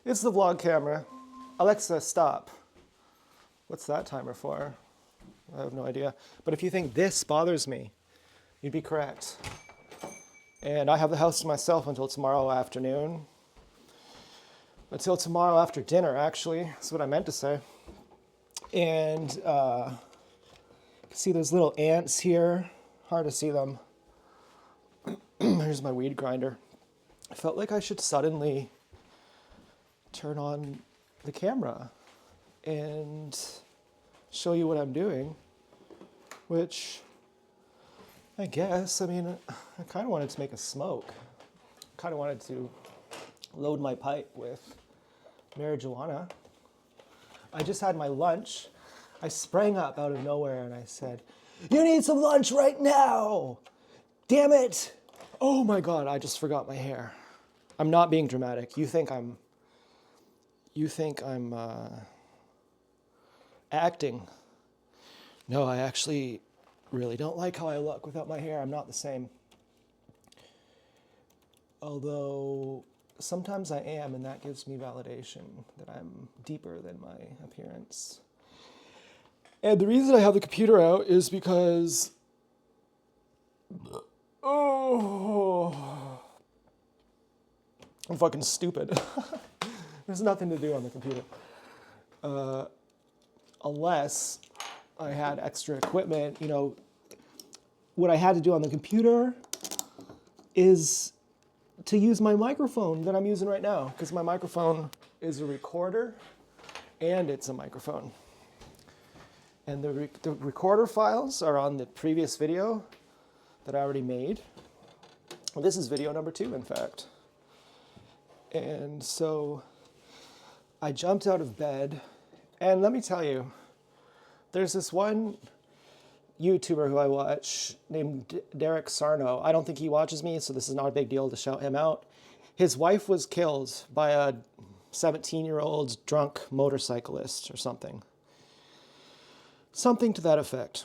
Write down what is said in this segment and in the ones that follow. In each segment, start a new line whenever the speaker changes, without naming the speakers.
It's the vlog camera. Alexa, stop. What's that timer for? I have no idea. But if you think this bothers me, you'd be correct. And I have the house to myself until tomorrow afternoon. Until tomorrow after dinner, actually. That's what I meant to say. And see those little ants here? Hard to see them. Here's my weed grinder. I felt like I should suddenly turn on the camera and show you what I'm doing, which I guess, I mean, I kind of wanted to make a smoke. I kind of wanted to load my pipe with marijuana. I just had my lunch. I sprang up out of nowhere and I said, "You need some lunch right now! Damn it! Oh my God, I just forgot my hair." I'm not being dramatic. You think I'm acting. No, I actually really don't like how I look without my hair. I'm not the same. Although sometimes I am, and that gives me validation that I'm deeper than my appearance. And the reason I have the computer out is because, I'm fucking stupid. There's nothing to do on the computer. Unless I had extra equipment, you know, what I had to do on the computer is to use my microphone that I'm using right now, because my microphone is a recorder and it's a microphone. And the recorder files are on the previous video that I already made. Well, this is video number 2, in fact. And so I jumped out of bed, and let me tell you, there's this one YouTuber who I watch named Derek Sarno. I don't think he watches me, so this is not a big deal to shout him out. His wife was killed by a 17-year-old drunk motorcyclist or something. Something to that effect.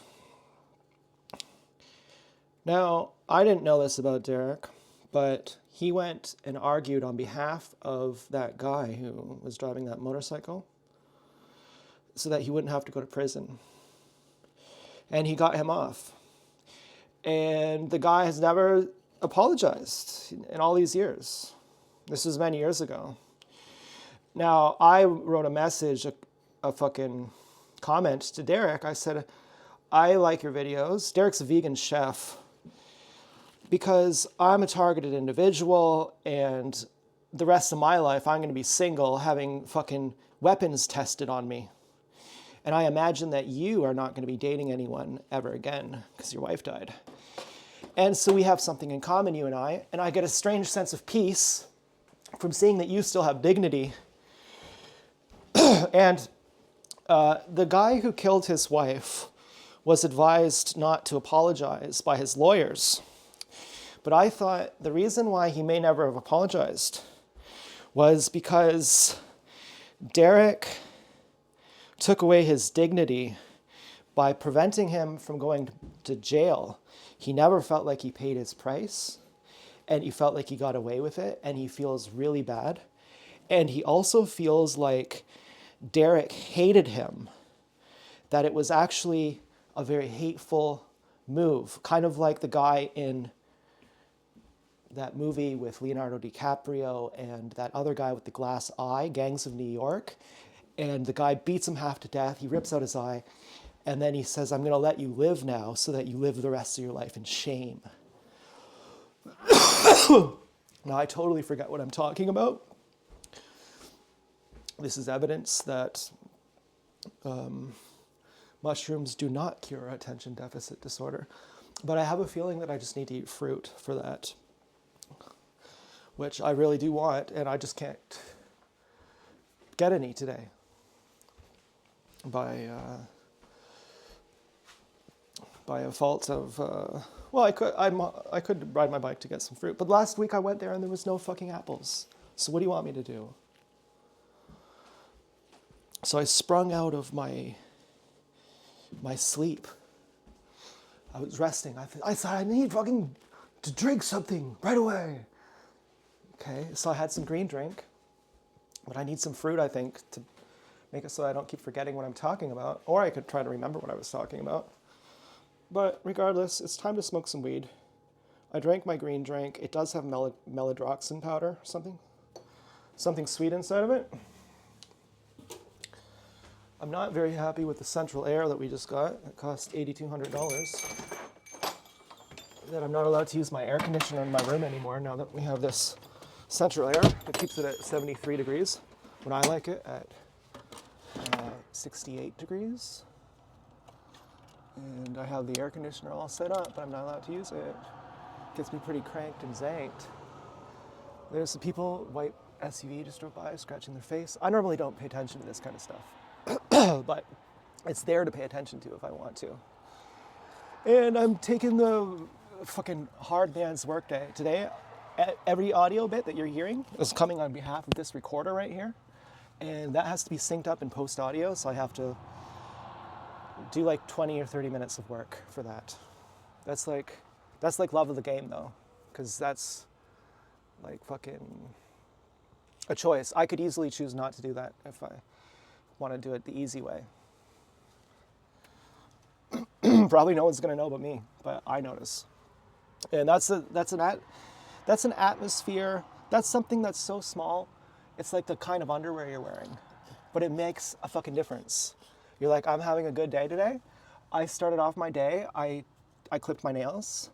Now, I didn't know this about Derek, but he went and argued on behalf of that guy who was driving that motorcycle so that he wouldn't have to go to prison. And he got him off. And the guy has never apologized in all these years. This was many years ago. Now, I wrote a message, a fucking comment to Derek. I said, "I like your videos." Derek's a vegan chef. Because I'm a targeted individual and the rest of my life I'm going to be single having fucking weapons tested on me. And I imagine that you are not going to be dating anyone ever again because your wife died. And so we have something in common, you and I get a strange sense of peace from seeing that you still have dignity. And the guy who killed his wife was advised not to apologize by his lawyers. But I thought the reason why he may never have apologized was because Derek took away his dignity by preventing him from going to jail. He never felt like he paid his price, and he felt like he got away with it, and he feels really bad. And he also feels like Derek hated him, that it was actually a very hateful move, kind of like the guy in that movie with Leonardo DiCaprio and that other guy with the glass eye, Gangs of New York. And the guy beats him half to death. He rips out his eye. And then he says, "I'm going to let you live now so that you live the rest of your life in shame." Now, I totally forget what I'm talking about. This is evidence that mushrooms do not cure attention deficit disorder. But I have a feeling that I just need to eat fruit for that, which I really do want, and I just can't get any today by a fault of, well, I could ride my bike to get some fruit, but last week I went there and there was no fucking apples. So what do you want me to do? So I sprung out of my sleep. I was resting. I thought I need fucking to drink something right away. Okay, so I had some green drink. But I need some fruit, I think, to make it so I don't keep forgetting what I'm talking about. Or I could try to remember what I was talking about. But regardless, it's time to smoke some weed. I drank my green drink. It does have melodroxin powder or something sweet inside of it. I'm not very happy with the central air that we just got. It cost $8,200. That I'm not allowed to use my air conditioner in my room anymore now that we have this central air that keeps it at 73 degrees when I like it at 68 degrees. And I have the air conditioner all set up, but I'm not allowed to use it. Gets me pretty cranked and zanked. There's some people, white SUV just drove by, scratching their face. I normally don't pay attention to this kind of stuff, but it's there to pay attention to if I want to. And I'm taking the fucking hard man's work day. Today, every audio bit that you're hearing is coming on behalf of this recorder right here. And that has to be synced up in post audio, so I have to do like 20 or 30 minutes of work for that. That's like love of the game though, because that's like fucking a choice. I could easily choose not to do that if I want to do it the easy way. Probably no one's gonna know but me, but I notice. And that's an atmosphere. That's something that's so small. It's like the kind of underwear you're wearing, but it makes a fucking difference. You're like, I'm having a good day today. I started off my day. I clipped my nails.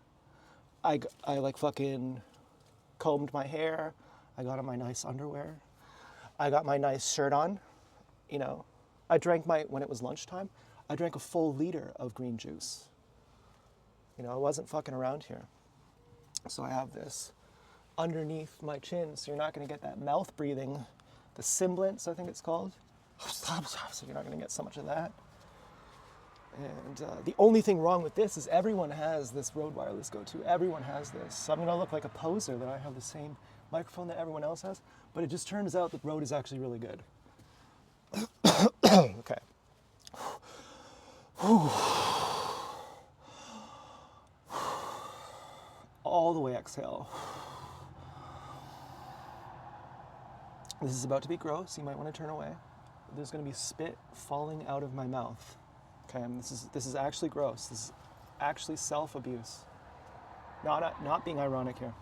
I like fucking combed my hair. I got on my nice underwear. I got my nice shirt on. You know, I drank when it was lunchtime, I drank a full liter of green juice. You know, I wasn't fucking around here. So I have this underneath my chin, so you're not going to get that mouth breathing, the sibilance, I think it's called. So you're not going to get so much of that. And the only thing wrong with this is everyone has this Rode Wireless Go 2. Everyone has this. So I'm going to look like a poser that I have the same microphone that everyone else has. But it just turns out that Rode is actually really good. Okay. All the way exhale. This is about to be gross. You might want to turn away. There's going to be spit falling out of my mouth. Okay, and this is actually gross. This is actually self-abuse. Not being ironic here.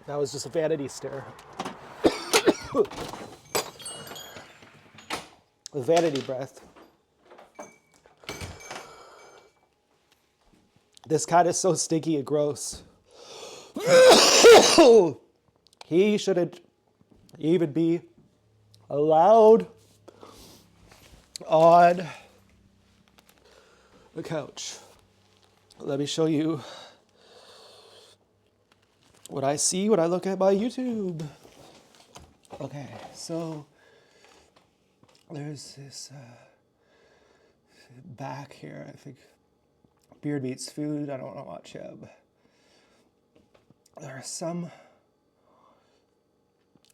That was just a vanity stare. A vanity breath. This cat is so stinky and gross. He shouldn't even be allowed on the couch. Let me show you what I see when I look at my YouTube. Okay, so there's this back here, I think Beard Meats Food, I don't know what Cheb. There's some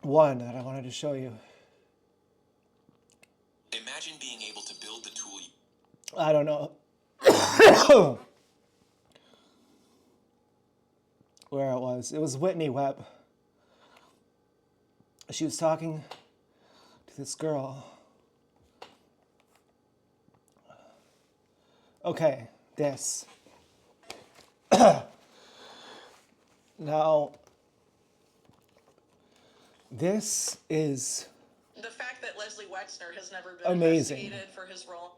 one that I wanted to show you.
Imagine being able to build the tool.
I don't know where it was. It was Whitney Webb. She was talking to this girl. Okay, this. Now, this is
the fact that Leslie Wexner has never been
amazing.
investigated for his role.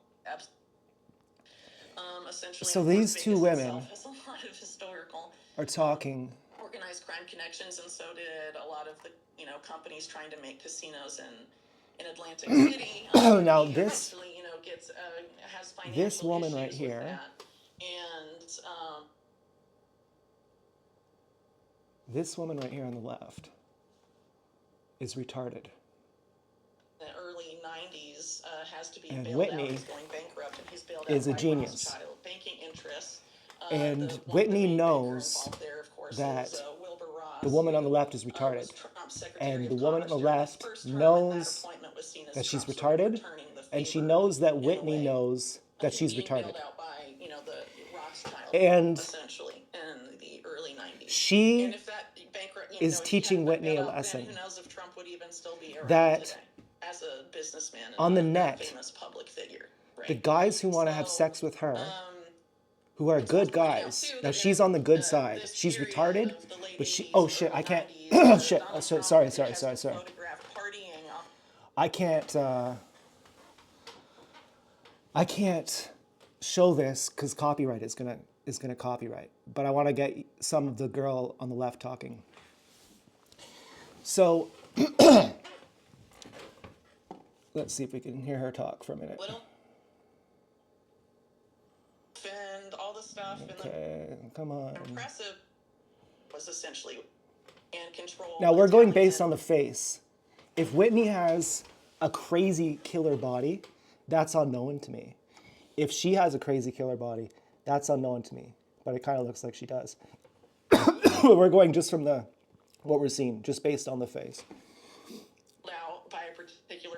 Essentially,
so these two women
has a lot of historical
are talking.
Organized crime connections, and so did a lot of the companies trying to make casinos in in Atlantic City.
Now
he
this-
eventually, gets has financial
this woman right
issues
here-
with that. And
This woman right here on the left is retarded.
the early 90s has to be
And
bailed
Whitney
out. He's going bankrupt, and he's bailed
is
out
a
by
genius.
Rothschild banking interests.
And
the
Whitney
main banker
knows
involved there, of course,
that
is, Wilbur Ross,
the woman on
who,
the left is
was
retarded.
Trump's Secretary
And
of
the woman on the
Commerce during his
left
first term, and
knows
that appointment was seen as
that she's
Trump sort of
retarded,
returning the
and she
favor
knows that
in a
Whitney
way.
knows that she's
Being
retarded.
bailed out by, the Rothschild,
And
essentially, in the early 90s.
She
And if that bankrupt,
is
if he
teaching
hadn't been
Whitney a
bailed out then,
lesson
who knows if Trump would even still be around
that
today as a businessman and
on the
a
net,
famous public figure. Right?
the guys who want to have
So,
sex with her, who are good guys. Now she's on the good side. She's retarded, but she. Oh shit! I can't. Shit. Sorry. I can't. I can't show this because copyright is gonna copyright. But I want to get some of the girl on the left talking. So let's see if we can hear her talk for a minute.
Little and all the stuff
Okay, come on.
and the impressive was essentially and control.
Now we're going based on the face. If Whitney has a crazy killer body, that's unknown to me. If she has a crazy killer body, that's unknown to me. But it kind of looks like she does. We're going just from what we're seeing, just based on the face.
Now by a particular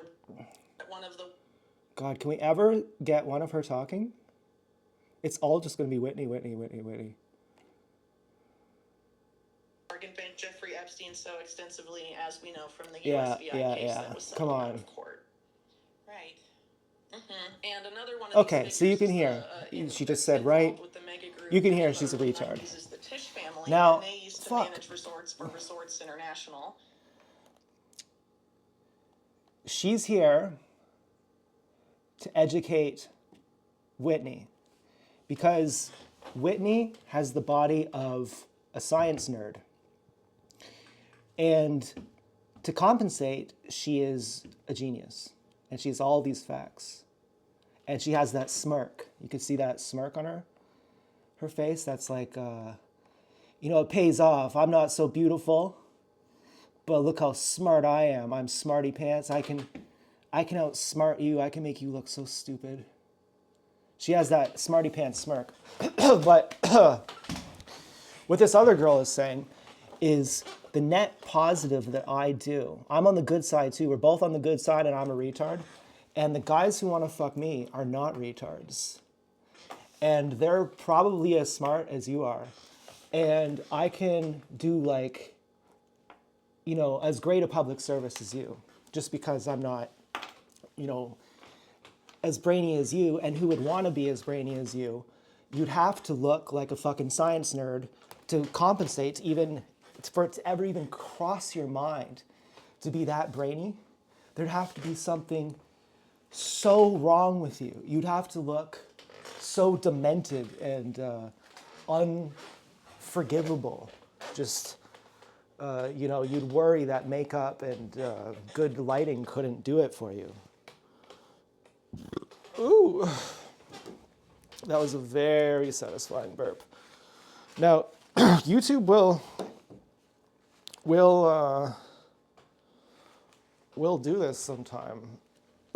one of the
God, can we ever get one of her talking? It's all just going to be Whitney.
bargain bank Jeffrey Epstein so extensively, as we know from the
Yeah,
USVI case
yeah.
that was
Come
settled out
on.
of court. Right. And another one of
Okay,
these
so you
figures
can
is
hear.
the,
She just
that's
said, right?
involved with the mega group
You can hear
in the
she's a
early
retard.
90s is the Tisch family,
Now,
and they used to
fuck.
manage resorts for Resorts International.
She's here to educate Whitney because Whitney has the body of a science nerd. And to compensate, she is a genius. And she has all these facts. And she has that smirk. You can see that smirk on her face. That's like, it pays off. I'm not so beautiful, but look how smart I am. I'm smarty pants. I can outsmart you. I can make you look so stupid. She has that smarty pants smirk. But what this other girl is saying is the net positive that I do. I'm on the good side too. We're both on the good side and I'm a retard. And the guys who want to fuck me are not retards. And they're probably as smart as you are. And I can do as great a public service as you. Just because I'm not, as brainy as you, and who would want to be as brainy as you, you'd have to look like a fucking science nerd to compensate for it to ever even cross your mind to be that brainy. There'd have to be something so wrong with you. You'd have to look so demented and unforgivable. Just, you'd worry that makeup and good lighting couldn't do it for you. Ooh, that was a very satisfying burp. Now, YouTube will do this sometime.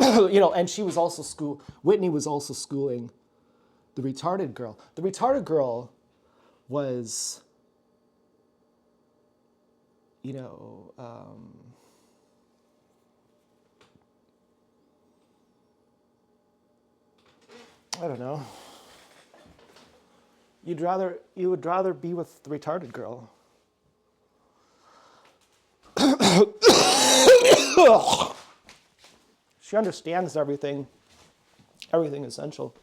And she was also Whitney was also schooling the retarded girl. The retarded girl was, I don't know. You would rather be with the retarded girl. She understands everything essential.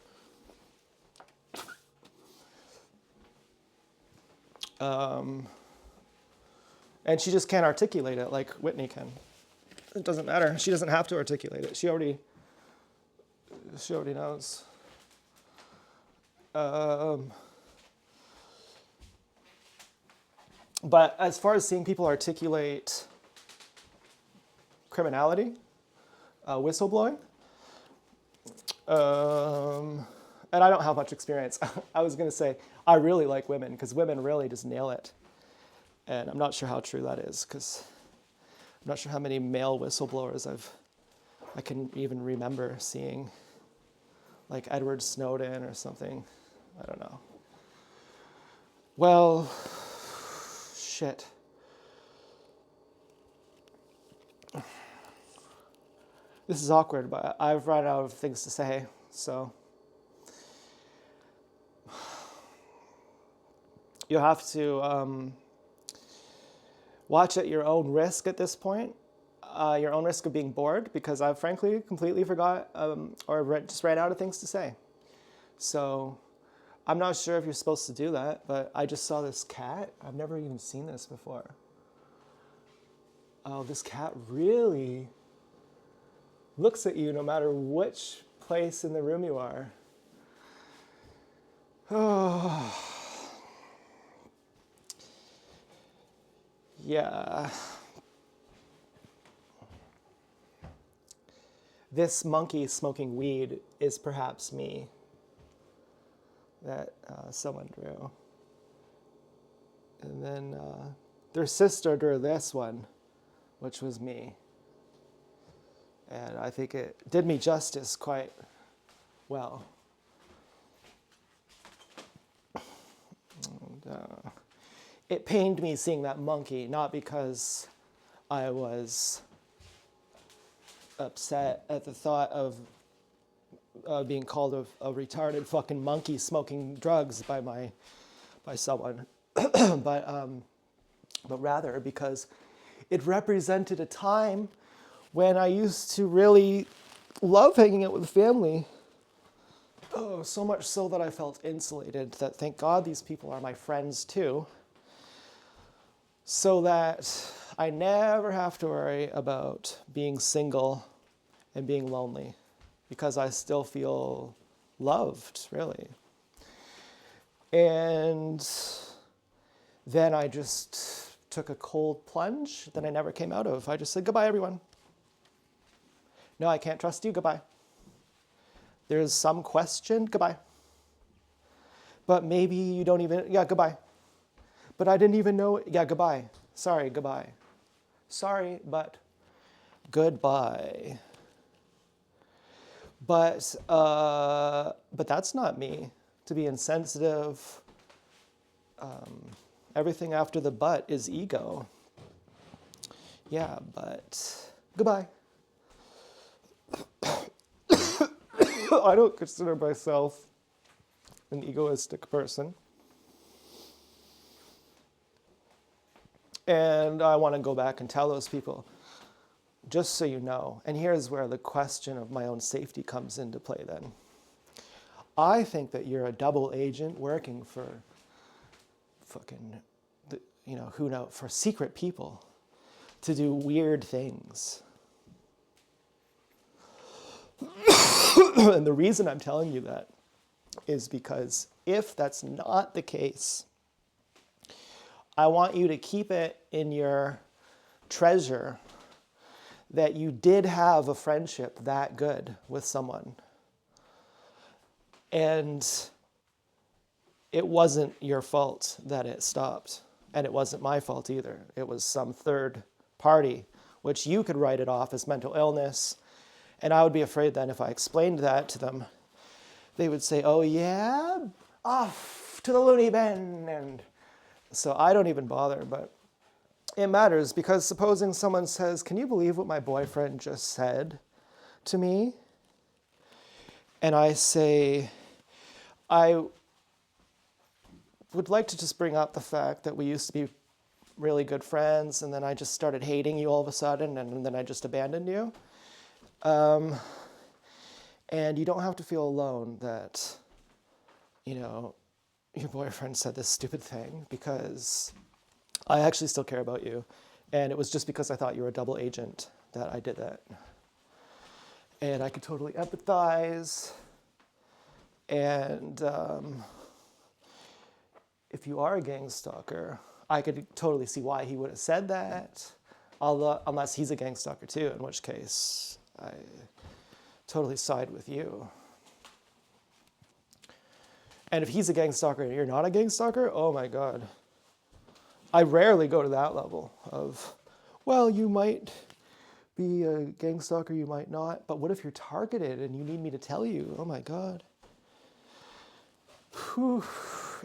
And she just can't articulate it like Whitney can. It doesn't matter. She doesn't have to articulate it. She already knows. But as far as seeing people articulate criminality, whistleblowing. And I don't have much experience. I was going to say, I really like women because women really just nail it. And I'm not sure how true that is because I'm not sure how many male whistleblowers I can even remember seeing, like Edward Snowden or something. I don't know. Well, shit. This is awkward, but I've run out of things to say, so you'll have to watch at your own risk at this point, your own risk of being bored, because I've frankly completely forgot just ran out of things to say. So I'm not sure if you're supposed to do that, but I just saw this cat. I've never even seen this before. Oh, this cat really looks at you no matter which place in the room you are. Oh. Yeah. This monkey smoking weed is perhaps me that someone drew. And then their sister drew this one, which was me. And I think it did me justice quite well. And, it pained me seeing that monkey, not because I was upset at the thought of being called a retarded fucking monkey smoking drugs by someone, but rather because it represented a time when I used to really love hanging out with the family. Oh, so much so that I felt insulated, that thank God these people are my friends too, so that I never have to worry about being single and being lonely, because I still feel loved, really. And then I just took a cold plunge that I never came out of. I just said, goodbye, everyone. No, I can't trust you, goodbye. There's some question, goodbye. But maybe you don't even, yeah, goodbye. But I didn't even know, yeah, goodbye. Sorry, goodbye. Sorry, but goodbye. But that's not me. To be insensitive, everything after the but is ego. Yeah, but goodbye. I don't consider myself an egoistic person. And I want to go back and tell those people, just so you know, and here's where the question of my own safety comes into play then. I think that you're a double agent working for fucking, who knows, for secret people to do weird things. And the reason I'm telling you that is because if that's not the case, I want you to keep it in your treasure that you did have a friendship that good with someone. And it wasn't your fault that it stopped. And it wasn't my fault either. It was some third party, which you could write it off as mental illness. And I would be afraid then if I explained that to them, they would say, oh yeah, off to the loony bin. And so I don't even bother, but it matters because supposing someone says, can you believe what my boyfriend just said to me? And I say, I would like to just bring up the fact that we used to be really good friends and then I just started hating you all of a sudden and then I just abandoned you. And you don't have to feel alone that, your boyfriend said this stupid thing because I actually still care about you. And it was just because I thought you were a double agent that I did that. And I could totally empathize. And if you are a gang stalker, I could totally see why he would have said that, unless he's a gang stalker too, in which case totally side with you. And if he's a gang stalker and you're not a gang stalker, oh my God. I rarely go to that level of, well, you might be a gang stalker, you might not, but what if you're targeted and you need me to tell you? Oh my God. Whew.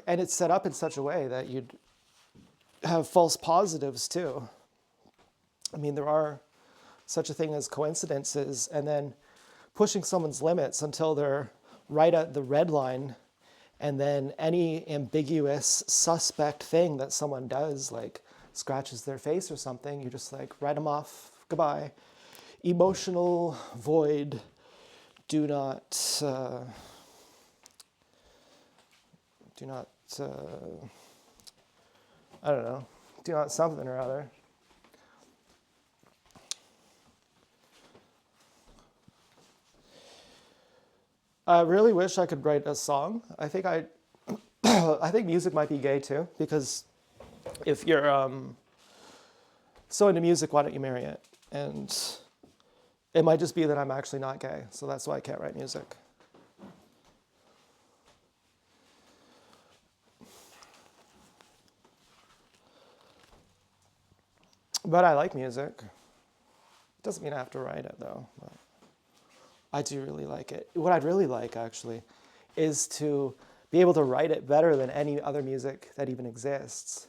And it's set up in such a way that you'd have false positives too. I mean, there are such a thing as coincidences, and then pushing someone's limits until they're right at the red line, and then any ambiguous suspect thing that someone does, like scratches their face or something, you just like write them off, goodbye. Emotional void, do not, I don't know, do not something or other. I really wish I could write a song. I think I think music might be gay too, because if you're so into music, why don't you marry it? And it might just be that I'm actually not gay, so that's why I can't write music. But I like music. Doesn't mean I have to write it though. But I do really like it. What I'd really like, actually, is to be able to write it better than any other music that even exists.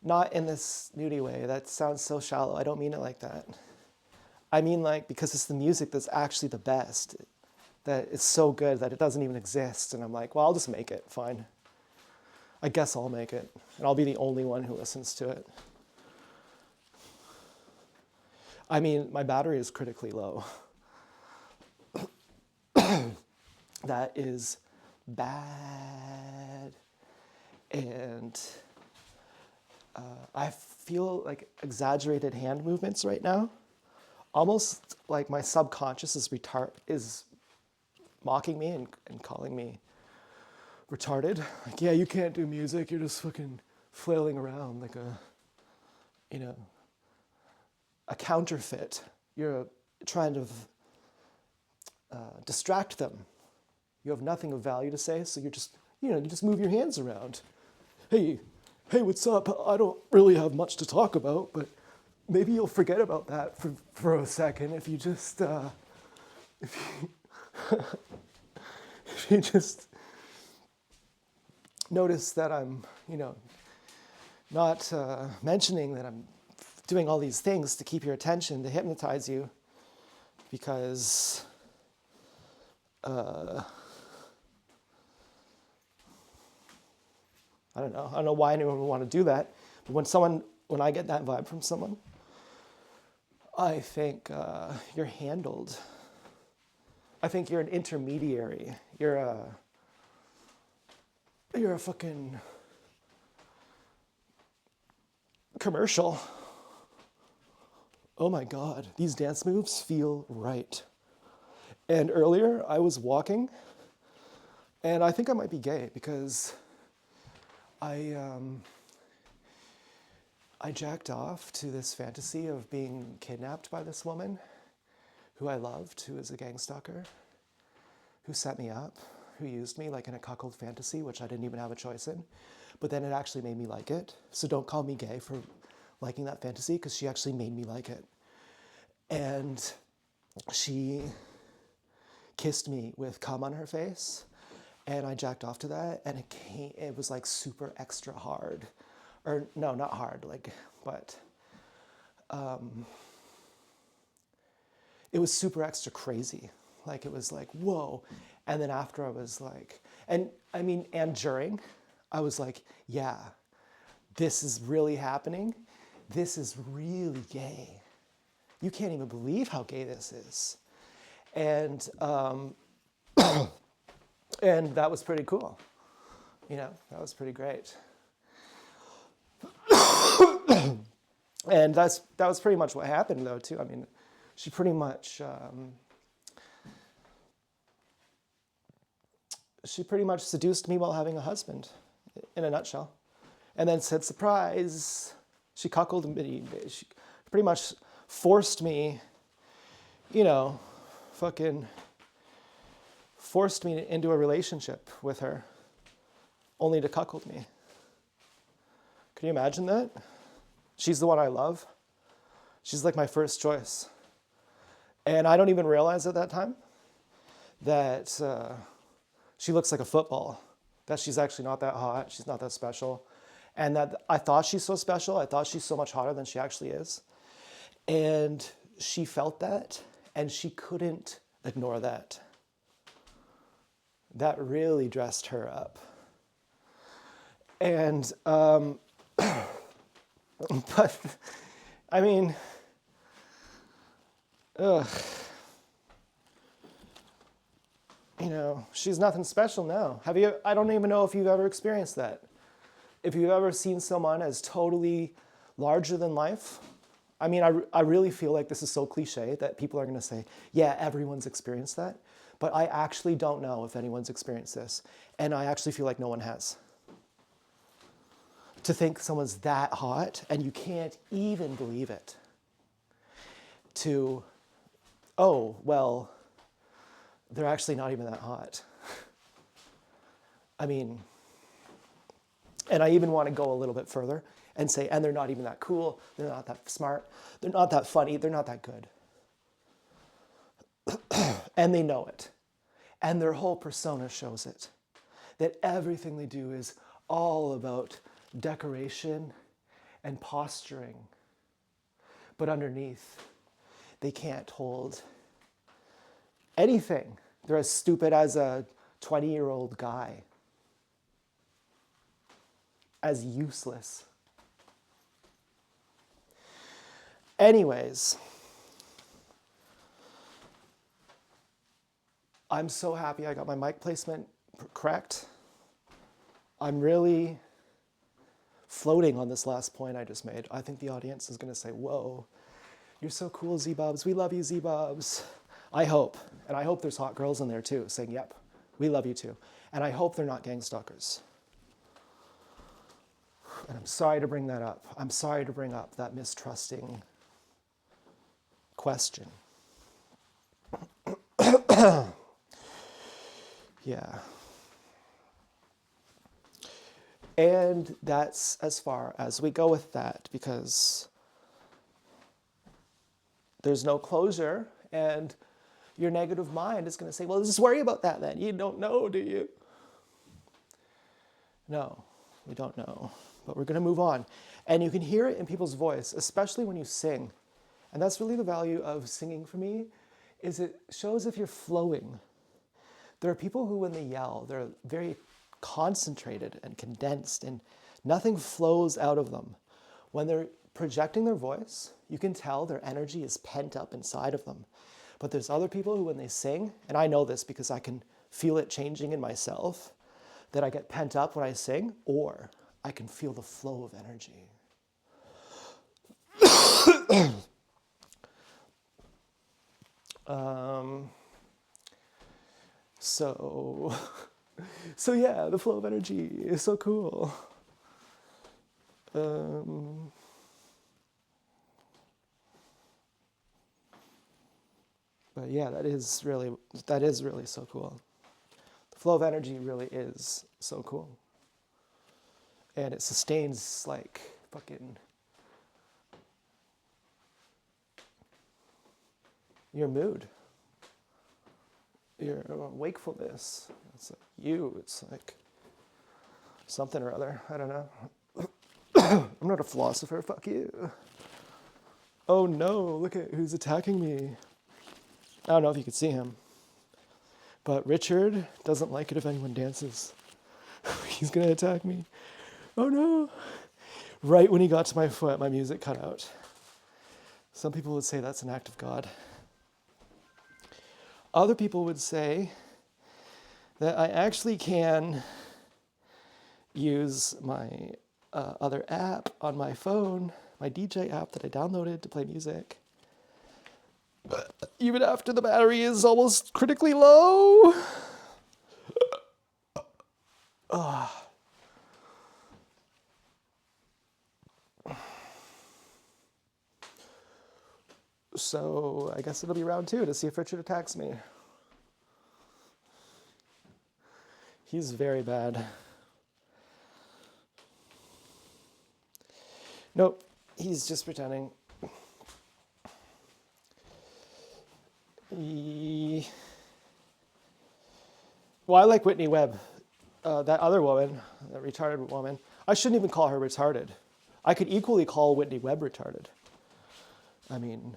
Not in this snooty way. That sounds so shallow. I don't mean it like that. I mean like because it's the music that's actually the best. That it's so good that it doesn't even exist. And I'm like, well, I'll just make it. Fine. I guess I'll make it. And I'll be the only one who listens to it. I mean, my battery is critically low. That is bad. And I feel like exaggerated hand movements right now. Almost like my subconscious is mocking me and calling me retarded. Like, yeah, you can't do music. You're just fucking flailing around like a counterfeit. You're trying to distract them. You have nothing of value to say, so you just move your hands around. Hey, what's up? I don't really have much to talk about, but maybe you'll forget about that for a second if you just if you just notice that I'm, not mentioning that I'm doing all these things to keep your attention, to hypnotize you, because I don't know why anyone would want to do that. But when I get that vibe from someone, I think you're handled. I think you're an intermediary. You're a fucking commercial. Oh my God, these dance moves feel right. And earlier I was walking, and I think I might be gay because I jacked off to this fantasy of being kidnapped by this woman who I loved, who is a gang stalker, who set me up, who used me like in a cuckold fantasy, which I didn't even have a choice in. But then it actually made me like it. So don't call me gay for liking that fantasy, because she actually made me like it. And she kissed me with cum on her face, and I jacked off to that, and it was like super extra hard. Or no, not hard, but it was super extra crazy. Like, it was like, whoa. And then after I was like, and during, I was like, yeah, this is really happening. This is really gay. You can't even believe how gay this is. And and that was pretty cool. That was pretty great. And that was pretty much what happened, though, too. I mean, she pretty much seduced me while having a husband, in a nutshell. And then said, surprise, she cuckolded me. She pretty much forced me, fucking forced me into a relationship with her only to cuckold me. Can you imagine that? She's the one I love. She's like my first choice. And I don't even realize at that time that she looks like a football, that she's actually not that hot, she's not that special. And that I thought she's so special, I thought she's so much hotter than she actually is. And she felt that, and she couldn't ignore that. That really dressed her up. And, but, I mean, ugh. You know, she's nothing special now. I don't even know if you've ever experienced that. If you've ever seen someone as totally larger than life. I mean, I really feel like this is so cliche that people are going to say, yeah, everyone's experienced that. But I actually don't know if anyone's experienced this. And I actually feel like no one has. To think someone's that hot and you can't even believe it. To, oh, well, they're actually not even that hot. I mean, and I even want to go a little bit further and say, and they're not even that cool, they're not that smart, they're not that funny, they're not that good. And they know it. And their whole persona shows it. That everything they do is all about decoration and posturing. But underneath, they can't hold anything. They're as stupid as a 20-year-old guy. As useless. Anyways, I'm so happy I got my mic placement correct. I'm really floating on this last point I just made. I think the audience is going to say, whoa, you're so cool, Z-Bobs. We love you, Z-Bobs. I hope. And I hope there's hot girls in there too saying, yep, we love you too. And I hope they're not gang stalkers. And I'm sorry to bring that up. I'm sorry to bring up that mistrusting question. Yeah. And that's as far as we go with that, because there's no closure, and your negative mind is going to say, well, just worry about that then. You don't know, do you? No, we don't know. But we're going to move on. And you can hear it in people's voice, especially when you sing. And that's really the value of singing for me, is it shows if you're flowing. There are people who, when they yell, they're very concentrated and condensed, and nothing flows out of them. When they're projecting their voice, you can tell their energy is pent up inside of them. But there's other people who, when they sing, and I know this because I can feel it changing in myself, that I get pent up when I sing, or I can feel the flow of energy. So yeah, the flow of energy is so cool. But yeah, that is really so cool. The flow of energy really is so cool. And it sustains like fucking your mood, your wakefulness. It's like it's like something or other. I don't know. I'm not a philosopher, fuck you. Oh no, look at who's attacking me. I don't know if you could see him. But Richard doesn't like it if anyone dances. He's gonna attack me. Oh no. Right when he got to my foot, my music cut out. Some people would say that's an act of God. Other people would say that I actually can use my other app on my phone, my DJ app that I downloaded to play music, even after the battery is almost critically low. So I guess it'll be round 2 to see if Richard attacks me. He's very bad. Nope, he's just pretending. Well, I like Whitney Webb. That other woman, that retarded woman, I shouldn't even call her retarded. I could equally call Whitney Webb retarded. I mean,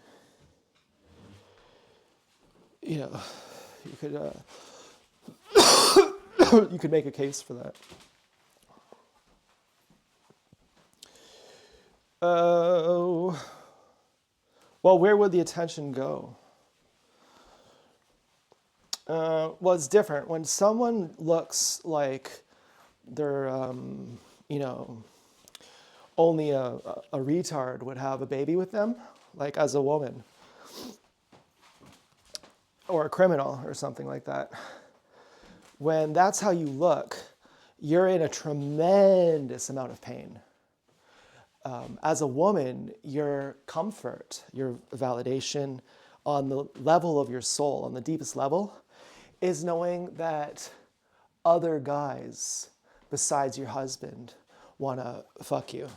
you know, you could you could make a case for that. Oh, well, where would the attention go? Well, it's different. When someone looks like they're, you know, only a retard would have a baby with them, like as a woman, or a criminal or something like that. When that's how you look, you're in a tremendous amount of pain. As a woman, your comfort, your validation on the level of your soul, on the deepest level, is knowing that other guys besides your husband want to fuck you.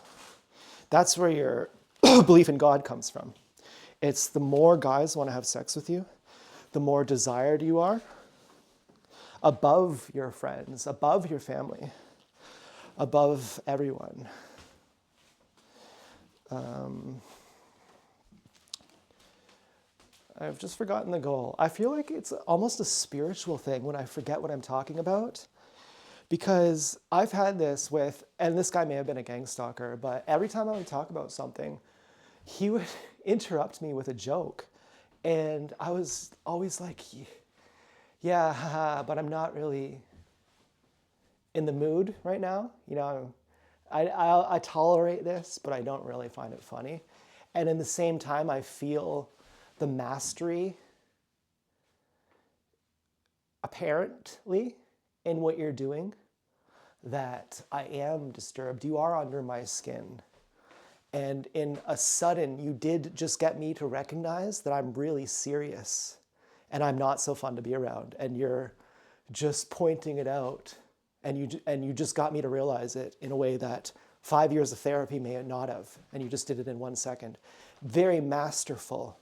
That's where your belief in God comes from. It's the more guys want to have sex with you, the more desired you are, above your friends, above your family, above everyone. I've just forgotten the goal. I feel like it's almost a spiritual thing when I forget what I'm talking about. Because I've had this with, and this guy may have been a gang stalker, but every time I would talk about something, he would interrupt me with a joke. And I was always like, yeah, haha, but I'm not really in the mood right now. You know, I tolerate this, but I don't really find it funny. And in the same time, I feel the mastery, apparently, in what you're doing, that I am disturbed. You are under my skin. And in a sudden, you did just get me to recognize that I'm really serious and I'm not so fun to be around. And you're just pointing it out. And you just got me to realize it in a way that 5 years of therapy may not have. And you just did it in 1 second. Very masterful.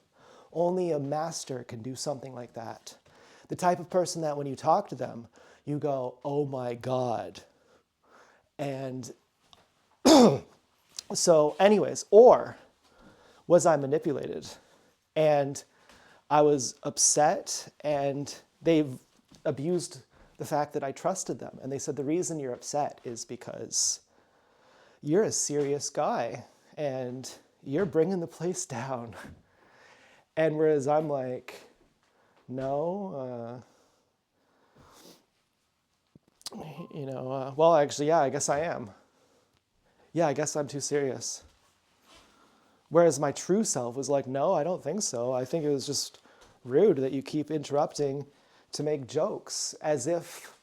Only a master can do something like that. The type of person that when you talk to them, you go, oh my God. And so anyways, or was I manipulated? And I was upset and they've abused the fact that I trusted them. And they said, the reason you're upset is because you're a serious guy and you're bringing the place down. And whereas I'm like, no, well, actually, yeah, I guess I am. Yeah, I guess I'm too serious. Whereas my true self was like, no, I don't think so. I think it was just rude that you keep interrupting to make jokes, as if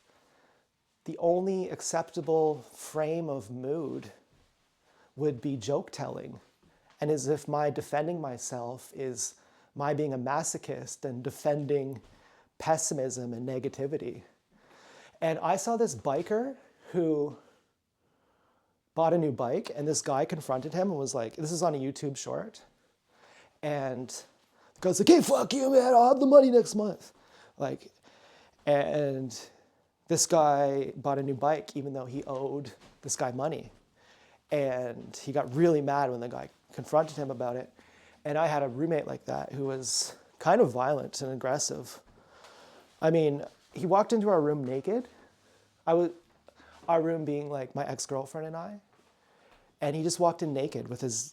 the only acceptable frame of mood would be joke telling. And as if my defending myself is my being a masochist and defending pessimism and negativity. And I saw this biker who bought a new bike, and this guy confronted him and was like, this is on a YouTube short. And the guy's like, hey, fuck you, man, I'll have the money next month. Like, and this guy bought a new bike even though he owed this guy money. And he got really mad when the guy confronted him about it. And I had a roommate like that who was kind of violent and aggressive. I mean, he walked into our room naked. Our room being like my ex-girlfriend and I. And he just walked in naked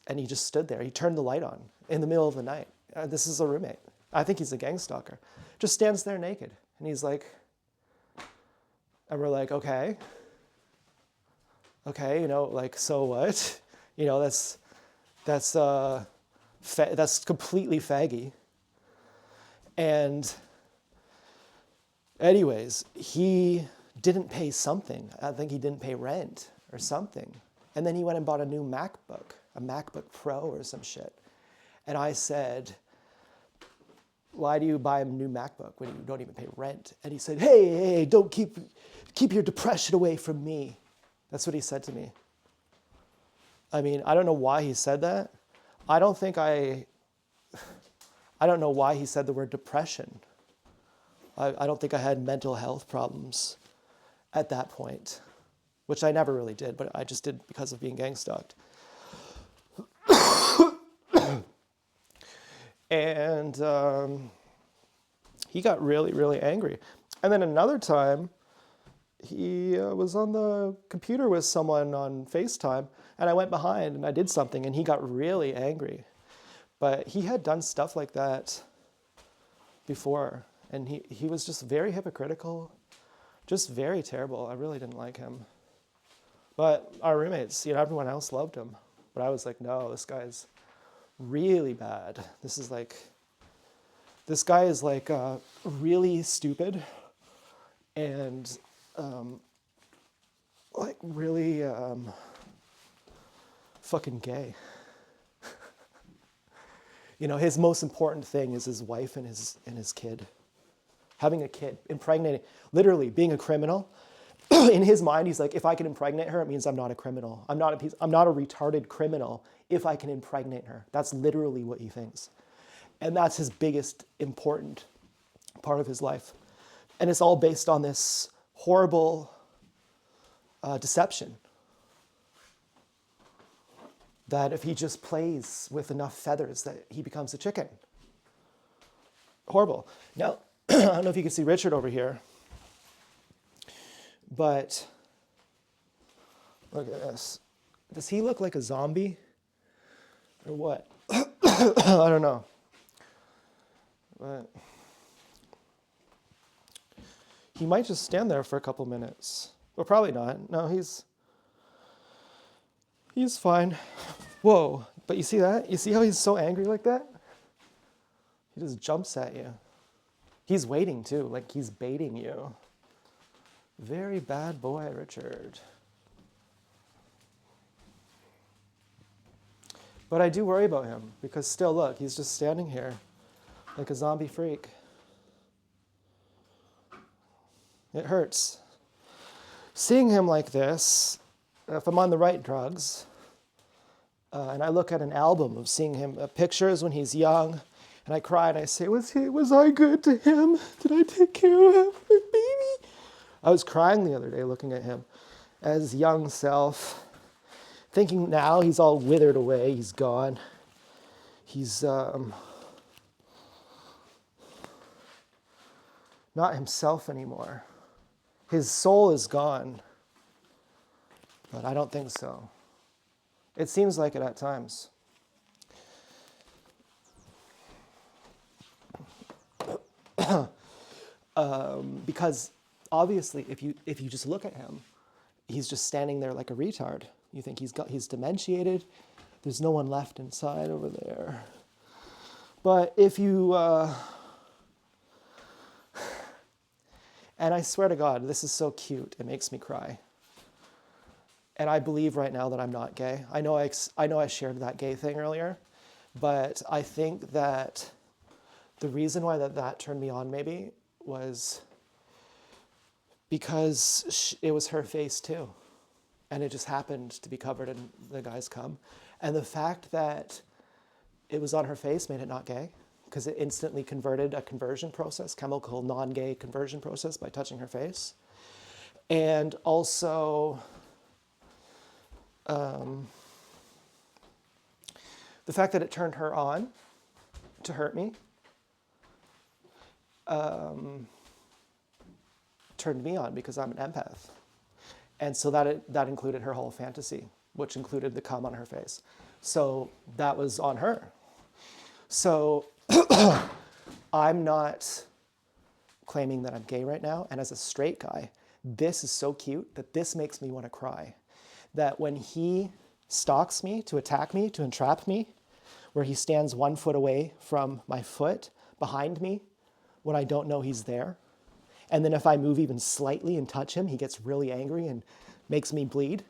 and he just stood there. He turned the light on in the middle of the night. This is a roommate. I think he's a gang stalker. Just stands there naked. And he's like, and we're like, okay, like, so what? That's completely faggy. And anyways, he didn't pay something. I think he didn't pay rent or something. And then he went and bought a new MacBook, a MacBook Pro or some shit. And I said, why do you buy a new MacBook when you don't even pay rent? And he said, hey, don't keep your depression away from me. That's what he said to me. I mean, I don't know why he said that. I don't know why he said the word depression. I don't think I had mental health problems at that point, which I never really did, but I just did because of being gang stalked. And he got really, really angry. And then another time, he was on the computer with someone on FaceTime, and I went behind and I did something, and he got really angry. But he had done stuff like that before, and he was just very hypocritical, just very terrible. I really didn't like him. But our roommates, everyone else loved him. But I was like, no, this guy's really bad. This guy is like really stupid and like really fucking gay. His most important thing is his wife and his kid. Having a kid, impregnating, literally being a criminal. In his mind, he's like, if I can impregnate her, it means I'm not a criminal. I'm not a retarded criminal if I can impregnate her. That's literally what he thinks. And that's his biggest important part of his life. And it's all based on this horrible deception. That if he just plays with enough feathers, that he becomes a chicken. Horrible. Now, I don't know if you can see Richard over here, but look at this. Does he look like a zombie or what? I don't know. But he might just stand there for a couple minutes. Well, probably not. No, he's fine. Whoa, but you see that? You see how he's so angry like that? He just jumps at you. He's waiting too, like he's baiting you. Very bad boy, Richard. But I do worry about him because still, look, he's just standing here like a zombie freak. It hurts. Seeing him like this, if I'm on the right drugs, and I look at an album of seeing him, pictures when he's young, and I cry and I say, was I good to him? Did I take care of him, my baby? I was crying the other day looking at him as young self, thinking now he's all withered away, he's gone. He's not himself anymore. His soul is gone. But I don't think so. It seems like it at times. Because obviously, if you just look at him, he's just standing there like a retard. You think he's dementiated. There's no one left inside over there. But if you, and I swear to God, this is so cute. It makes me cry. And I believe right now that I'm not gay. I know I shared that gay thing earlier, but I think that the reason why that turned me on maybe was because it was her face too. And it just happened to be covered in the guy's cum. And the fact that it was on her face made it not gay because it instantly converted a conversion process, chemical non-gay conversion process by touching her face. And also, the fact that it turned her on to hurt me turned me on because I'm an empath. And so that included her whole fantasy, which included the cum on her face. So that was on her. So I'm not claiming that I'm gay right now. And as a straight guy, this is so cute that this makes me want to cry. That when he stalks me, to attack me, to entrap me, where he stands 1 foot away from my foot behind me when I don't know he's there. And then if I move even slightly and touch him, he gets really angry and makes me bleed.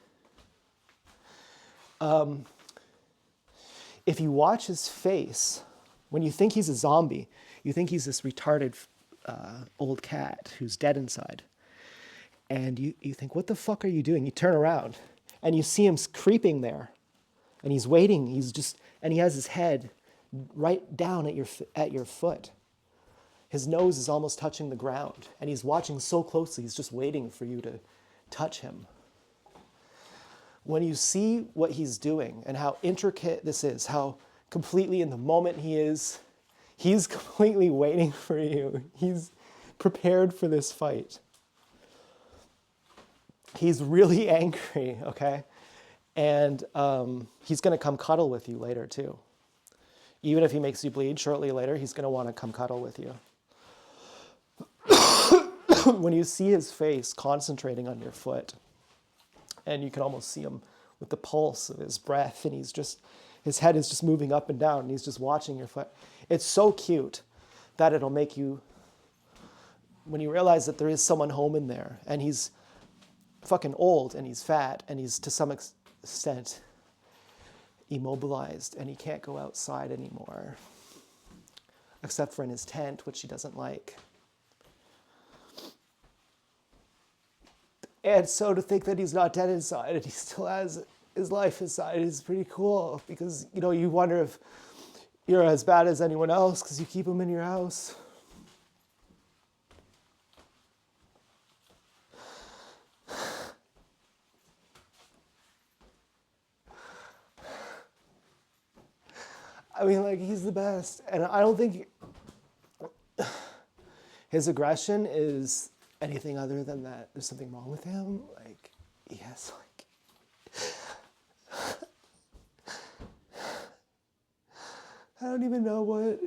If you watch his face, when you think he's a zombie, You think he's this retarded old cat who's dead inside. And you think, what the fuck are you doing? You turn around and you see him creeping there. And he's waiting. And he has his head right down at your foot. His nose is almost touching the ground. And he's watching so closely, he's just waiting for you to touch him. When you see what he's doing and how intricate this is, how completely in the moment he's completely waiting for you. He's prepared for this fight. He's really angry, okay? And he's going to come cuddle with you later, too. Even if he makes you bleed shortly later, he's going to want to come cuddle with you. When you see his face concentrating on your foot, and you can almost see him with the pulse of his breath, and his head is just moving up and down, and he's just watching your foot. It's so cute that it'll make you, when you realize that there is someone home in there, and he's fucking old, and he's fat, and he's to some extent immobilized, and he can't go outside anymore, except for in his tent, which he doesn't like. And so to think that he's not dead inside and he still has his life inside is pretty cool, because, you wonder if you're as bad as anyone else because you keep him in your house. I mean, he's the best. And I don't think his aggression is anything other than that there's something wrong with him. He has, I don't even know what.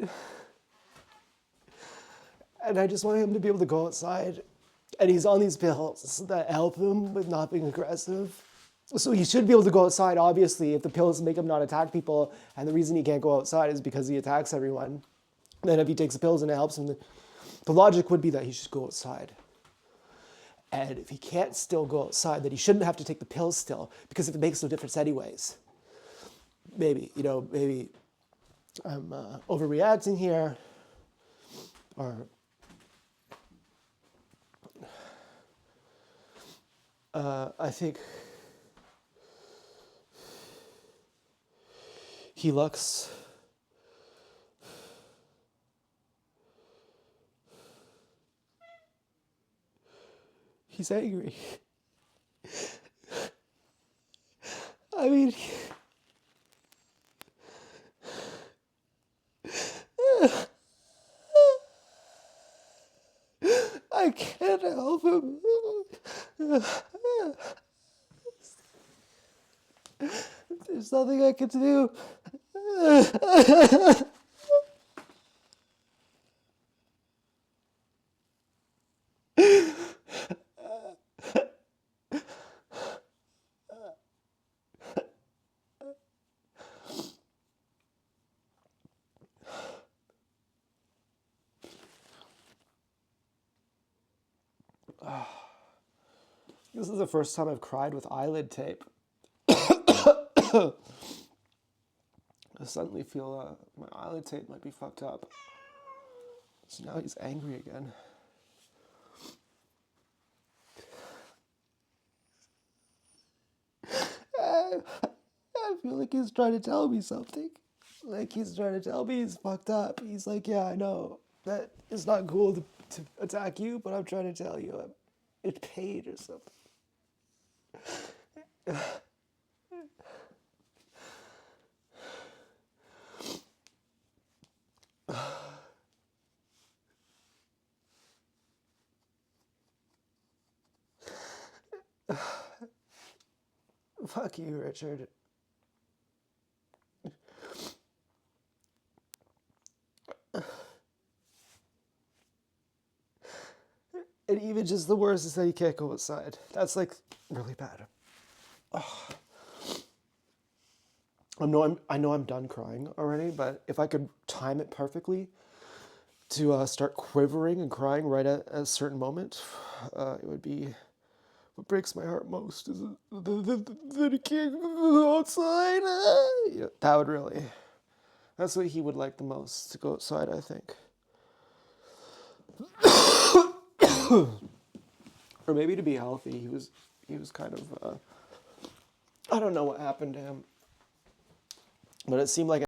And I just want him to be able to go outside. And he's on these pills that help him with not being aggressive. So he should be able to go outside, obviously, if the pills make him not attack people. And the reason he can't go outside is because he attacks everyone. Then if he takes the pills and it helps him, the logic would be that he should go outside. And if he can't still go outside, then he shouldn't have to take the pills still, because if it makes no difference anyways. Maybe I'm overreacting here, or I think he looks he's angry. I mean, I can't help him. There's nothing I can do. This is the first time I've cried with eyelid tape. I suddenly feel my eyelid tape might be fucked up. So now he's angry again. I feel like he's trying to tell me something. He's trying to tell me he's fucked up. He's like, yeah, I know that it's not cool to attack you, but I'm trying to tell you I'm in pain or something. Fuck you, Richard. And even just the worst is that you can't go outside. That's really bad. I know I'm done crying already, but if I could time it perfectly to start quivering and crying right at a certain moment, it would be what breaks my heart most is that he can't go outside. That would really, that's what he would like the most, to go outside, I think. Or maybe to be healthy. He was kind of I don't know what happened to him, but it seemed like